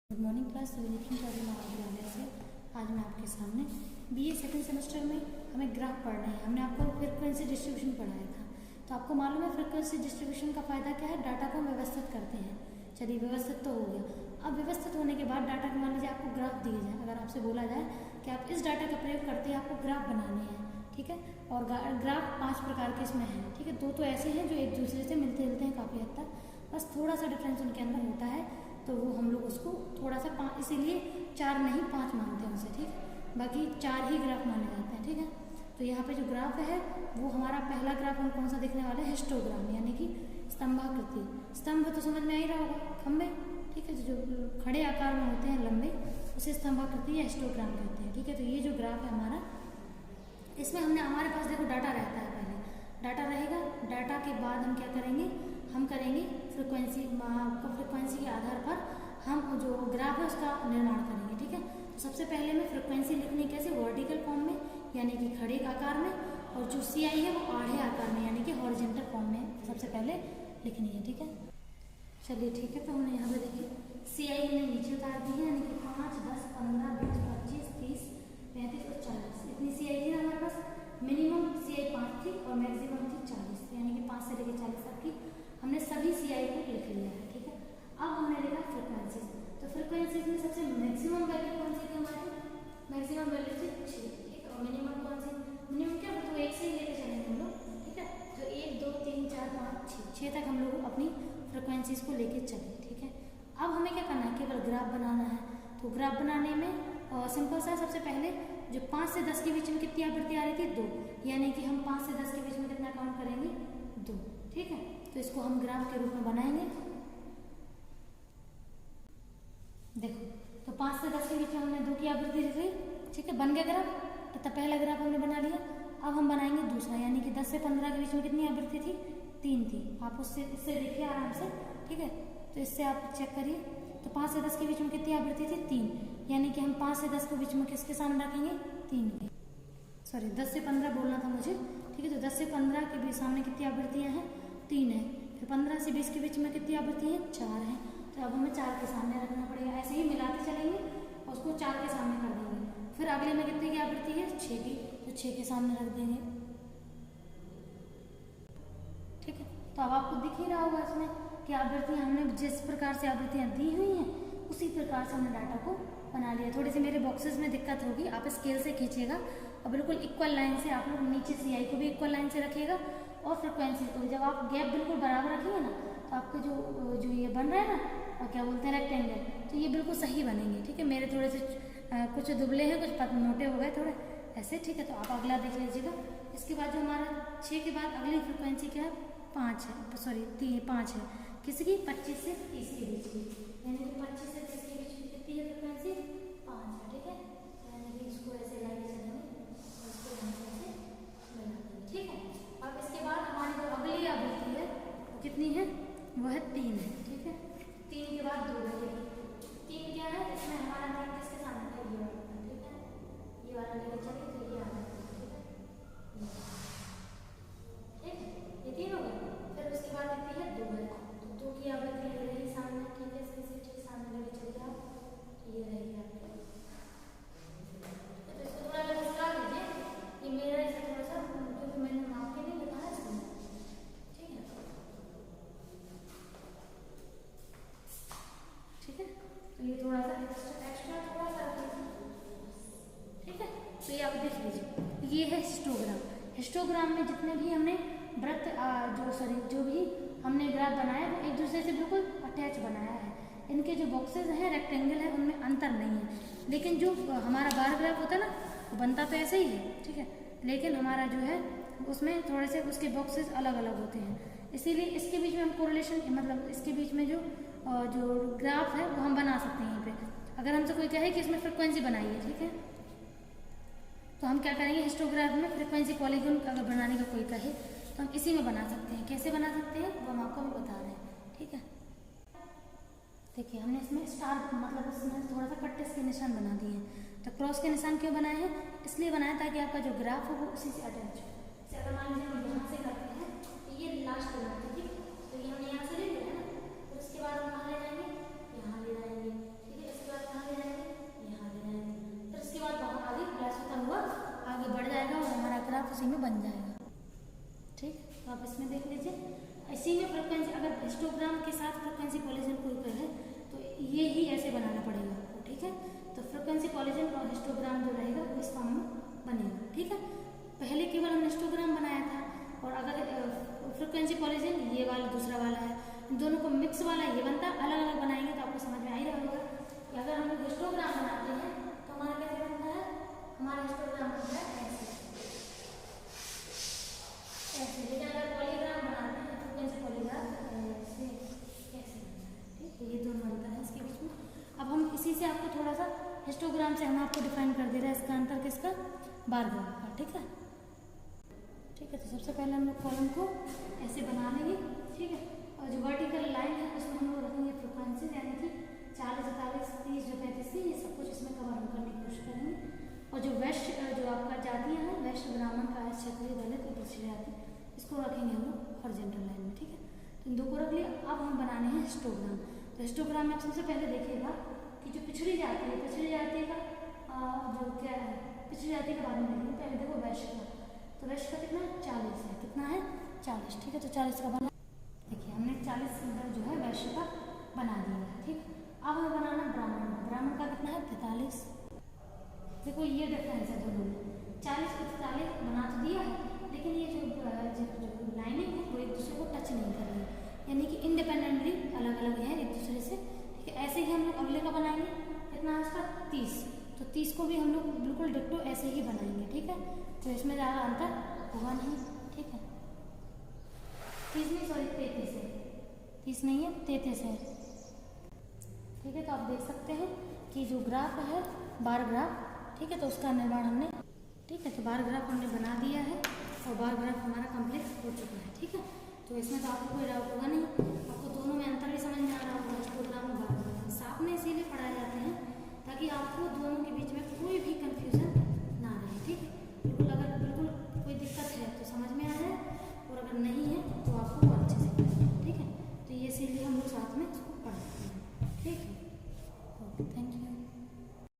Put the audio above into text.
Good morning class Vijaylakshmi Chaudhary महाविद्यालय से। आज मैं आपके सामने बीए सेकंड सेमेस्टर में हमें ग्राफ पढ़ना है। हमने आपको फ्रीक्वेंसी डिस्ट्रीब्यूशन पढ़ाया था, तो आपको मालूम है फ्रीक्वेंसी डिस्ट्रीब्यूशन का फ़ायदा क्या है। डाटा को व्यवस्थित करते हैं। चलिए व्यवस्थित तो हो गया। अब व्यवस्थित होने के बाद डाटा को मान लीजिए आपको ग्राफ दिए जाए, अगर आपसे बोला जाए कि आप इस डाटा का प्रयोग करते हैं, आपको ग्राफ बनाने हैं, ठीक है। और ग्राफ 5 प्रकार के इसमें हैं, ठीक है। 2 तो ऐसे हैं जो एक दूसरे से मिलते जुलते हैं काफ़ी हद तक, बस थोड़ा सा डिफरेंस उनके अंदर होता है, तो वो हम लोग उसको थोड़ा सा 5, इसीलिए 4 नहीं 5 मानते हैं उसे, ठीक है। बाकी 4 ही ग्राफ माने जाते हैं, ठीक है। तो यहाँ पे जो ग्राफ है वो हमारा पहला ग्राफ हम कौन सा देखने वाले हैं, हिस्टोग्राम, यानी कि स्तंभाकृति। स्तंभ तो समझ में आ ही रहा होगा, खंबे, ठीक है। जो खड़े आकार में होते हैं लंबे, उसे स्तंभाकृति या हिस्टोग्राम कहते हैं, ठीक है। तो ये जो ग्राफ है हमारा, इसमें हमारे पास देखो डाटा रहता है। पहले डाटा रहेगा, डाटा के बाद हम क्या करेंगे, हम करेंगे फ्रिक्वेंसी के आधार पर हम जो ग्राफ है उसका निर्माण करेंगे, ठीक है। तो सबसे पहले में फ्रिक्वेंसी लिखनी कैसे, वर्टिकल फॉर्म में यानी कि खड़े आकार में, और जो CI है वो आधे आकार में यानी कि हॉरिजॉन्टल फॉर्म में सबसे पहले लिखनी है, ठीक है। चलिए ठीक है, तो हमने यहाँ पे देखिए CI हमने नीचे उतार दी है, यानी कि 5, 10, 15, 20, 25, 30, 35 और 40 इतनी CI थी ना हमारे पास। मिनिमम CI 5 थी और मैक्सिमम थी 40, यानी कि 5 से लेकर 40 तक की हमने सभी CI को लिख लिया है, ठीक है। अब हमने लिखा फ्रिक्वेंसी, तो फ्रिक्वेंसी में सबसे मैक्सिमम वैल्यू कौन सी थी हमारी, मैक्सिमम वैल्यू थी 6, ठीक है। और मिनिमम कौन सी, मिनिमम क्या, तो 1 से ही लेकर चलेंगे हम लोग, ठीक है। तो 1, 2, 3, 4, 5, 6 तक हम लोग अपनी फ्रिक्वेंसीज को लेके चले, ठीक है। अब हमें क्या करना है, केवल ग्राफ बनाना है। तो ग्राफ बनाने में सिंपल सा, सबसे पहले जो 5 से 10 के बीच में कितनी आवृत्ति आ रही थी, 2, यानी कि हम 5 से 10 के बीच में कितना काउंट करेंगे, 2, ठीक है। तो इसको हम ग्राफ के रूप में बनाएंगे। देखो, तो 5 से 10 के बीच में हमने 2 की आवृत्ति लिख ली, ठीक है, बन गया ग्राफ। तो पहला ग्राफ हमने बना लिया। अब हम बनाएंगे दूसरा, यानी कि 10 से 15 के बीच में कितनी आवृत्ति थी, 3 थी। आप इससे देखिए आराम से, ठीक है। तो इससे आप चेक करिए, तो 5 से 10 के बीच में कितनी आवृत्ति थी, 3, यानी कि हम 5 से 10 के बीच में किसके सामने रखेंगे, 3 के, सॉरी 10 से 15 बोलना था मुझे, ठीक है। तो 10 से 15 के बीच सामने कितनी आवृत्तियाँ हैं, 3 है। फिर 15 से 20 के बीच में कितनी आवृत्ति है, 4 है। तो अब हमें 4 के सामने रखना पड़ेगा। ऐसे ही मिलाते चलेंगे और उसको 4 के सामने कर देंगे। फिर अगले में कितने की आवृत्ति है, 6 की, तो 6 के सामने रख देंगे, ठीक है। तो अब आपको दिख ही रहा होगा इसमें कि आवृत्तियाँ हमने जिस प्रकार से आवृत्तियाँ दी हुई हैं उसी प्रकार से हमने डाटा को बना लिया। थोड़ी सी मेरे बॉक्सेस में दिक्कत होगी, आप स्केल से खींचिएगा और बिल्कुल इक्वल लाइन से आप लोग नीचे CI को भी इक्वल लाइन से रखिएगा और फ्रिक्वेंसी को भी। जब आप गैप बिल्कुल बराबर रखेंगे ना, तो आपके जो ये बन रहा है ना, और क्या बोलते हैं, रेक्टेंगल, तो ये बिल्कुल सही बनेंगे, ठीक है। मेरे थोड़े से कुछ दुबले हैं, कुछ मोटे हो गए थोड़े ऐसे, ठीक है। तो आप अगला देख लीजिएगा। इसके बाद जो हमारा 6 के बाद अगली फ्रिक्वेंसी क्या है, 5 है, सॉरी 5 है, किसकी, 25 से 30 के बीच की, यानी कि 25 से 30 के बीच की कितनी है फ्रिक्वेंसी, 5 है, ठीक है। यानी कि इसको ऐसे लाइए चलेंगे और इसको ऐसे मिला देंगे, ठीक है। अब इसके बाद हमारी जो अगली आवृत्ति है वो कितनी है, वो है 3 है, ठीक है। 3 के बाद 2 बजेगी। 3 क्या है, इसमें हमारा नाम किसके सामने है, ये वाला, ठीक है। ये वाला लेके चलिए, तो ये आ रहा है, ठीक है, ठीक है। ये 3 हो गया। फिर उसके बाद कितनी है, 2 है, तो 2 की आवृत्ति ले रही सामने, ठीक है। इसके ठीक सामने लेके चलिए आप, तो ये रहेगी आपकी। तो इसको थोड़ा घुसा लीजिए, ये मेरा इसे थोड़ा सा, क्योंकि मैंने नाप के नहीं लिखा है इसमें, ठीक है, ठीक है। तो ये थोड़ा सा एक्स्ट्रा थोड़ा सा रखिए, ठीक है। तो ये आप देख लीजिए, ये है हिस्टोग्राम। हिस्टोग्राम में जितने भी हमने वृत्त जो भी हमने ग्राफ बनाया वो एक दूसरे से बिल्कुल अटैच बनाया है। इनके जो बॉक्सेस हैं, रेक्टेंगल है, उनमें अंतर नहीं है। लेकिन जो हमारा बार ग्राफ होता है ना, वो बनता तो ऐसे ही है, ठीक है, लेकिन हमारा जो है उसमें थोड़े से उसके बॉक्सेस अलग अलग होते हैं। इसीलिए इसके बीच में हम कोरिलेशन, मतलब इसके बीच में जो ग्राफ है वो हम बना सकते हैं। यहीं पे अगर हमसे कोई कहे कि इसमें फ्रिक्वेंसी बनाइए, ठीक है, तो हम क्या करेंगे, हिस्टोग्राफ में फ्रिक्वेंसी पॉलीगॉन अगर बनाने का कोई कहे तो हम इसी में बना सकते हैं। कैसे बना सकते हैं वो हम आपको भी बता रहे हैं, ठीक है। देखिए हमने इसमें स्टार, मतलब इसमें थोड़ा सा कट्टे के निशान बना दिए हैं। तो क्रॉस के निशान क्यों बनाए हैं, इसलिए बनाया ताकि आपका जो ग्राफ हो वो उसी से अटैच हो। जैसे अगर मान लीजिए हम यहाँ से करते हैं, तो ये लास्ट बनाते, ठीक, तो ये हमने यहाँ से ले लिया है ना, फिर उसके बाद हम कहाँ ले जाएंगे, यहाँ ले जाएंगे, ठीक है। उसी में बन जाएगा। ठीक, तो आप इसमें देख लीजिए। इसी में फ्रीक्वेंसी, अगर हिस्टोग्राम के साथ फ्रीक्वेंसी कॉलिजन कोई करे तो ये ही ऐसे बनाना पड़ेगा आपको। ठीक है, तो फ्रीक्वेंसी कॉलिजन और हिस्टोग्राम जो रहेगा वो इस फॉर्म में बनेगा। ठीक है, पहले केवल हमने हिस्टोग्राम बनाया था, और अगर फ्रीक्वेंसी कॉलिजन ये वाला दूसरा वाला है, इन दोनों को मिक्स वाला ये बनता है। अलग अलग बनाएंगे तो आपको समझ में आ ही रहा होगा कि अगर हम लोग हिस्टोग्राम बनाते हैं तो हमारा कैसे बनता है, हमारा हिस्टोग्राम बनता है ऐसे ऐसे। लेकिन अगर पॉलीग्राम बनाते हैं फ्रीक्वेंसी पॉलीग्राम ऐसे ऐसे बनता है। ठीक है, ये दोनों बनता है इसके बीच में। अब हम इसी से आपको थोड़ा सा हिस्टोग्राम से हम आपको डिफाइन कर दे रहे हैं इसका अंतर किसका, बार ग्राफ का। ठीक है, ठीक है, तो सबसे पहले हम लोग कॉलम को ऐसे बना लेंगे। ठीक है, और जो वर्टिकल लाइन है उसमें हम लोग रखेंगे फ्रीक्वेंसी, यानी कि 40, 41, 30, जो 35 थी, ये सब कुछ इसमें कवर हम करने की कोशिश करेंगे। और जो वैश्य, जो आपका जातियाँ हैं, वैश्य, ब्राह्मण, कायस्थ, क्षत्रिय, दलित और पिछड़ी जाति, इसको रखेंगे हम लोग हॉरिजॉन्टल लाइन में। ठीक है, तो इन दो को रख लिया। अब हम बनाने हैं हिस्टोग्राम। तो हिस्टोग्राम में आप सबसे पहले देखिएगा कि जो पिछड़ी जाति है, पिछड़ी जाति का जो क्या है, पिछड़ी जाति के बारे में देखेंगे। पहले देखो वैश्य का, तो वैश्य का कितना है, 40 है। कितना है, 40। ठीक है, तो 40 का बना, देखिए हमने 40 जो है वैश्य का बना दिया है। ठीक, अब हमें बनाना ब्राह्मण। ब्राह्मण का कितना है, 45। देखो ये डिफरेंस है दोनों में, 40 को 45 बना तो दिया है, लेकिन ये जो लाइनिंग है वो एक दूसरे को टच नहीं कर रही, यानी कि इंडिपेंडेंटली अलग अलग है एक दूसरे से। ठीक है, ऐसे ही हम लोग अगले का बनाएंगे। कितना है उसका, 30। तो 30 को भी हम लोग बिल्कुल डिट्टो ऐसे ही बनाएंगे। ठीक है, तो इसमें ज़्यादा अंतर होगा नहीं। ठीक है, 30 नहीं, सॉरी 33 है, 30 नहीं है, 33 है। ठीक है, तो आप देख सकते हैं कि जो ग्राफ है बार ग्राफ, ठीक है, तो उसका निर्माण हमने, ठीक है, तो बार ग्राफ हमने बना दिया है और बार ग्राफ हमारा कंप्लीट हो चुका है। ठीक है, तो इसमें तो आपको कोई डाउट होगा नहीं, आपको दोनों में अंतर भी समझ में आ रहा होगा, हिस्टोग्राम और बार ग्राफ। साथ में इसीलिए पढ़ाए जाते हैं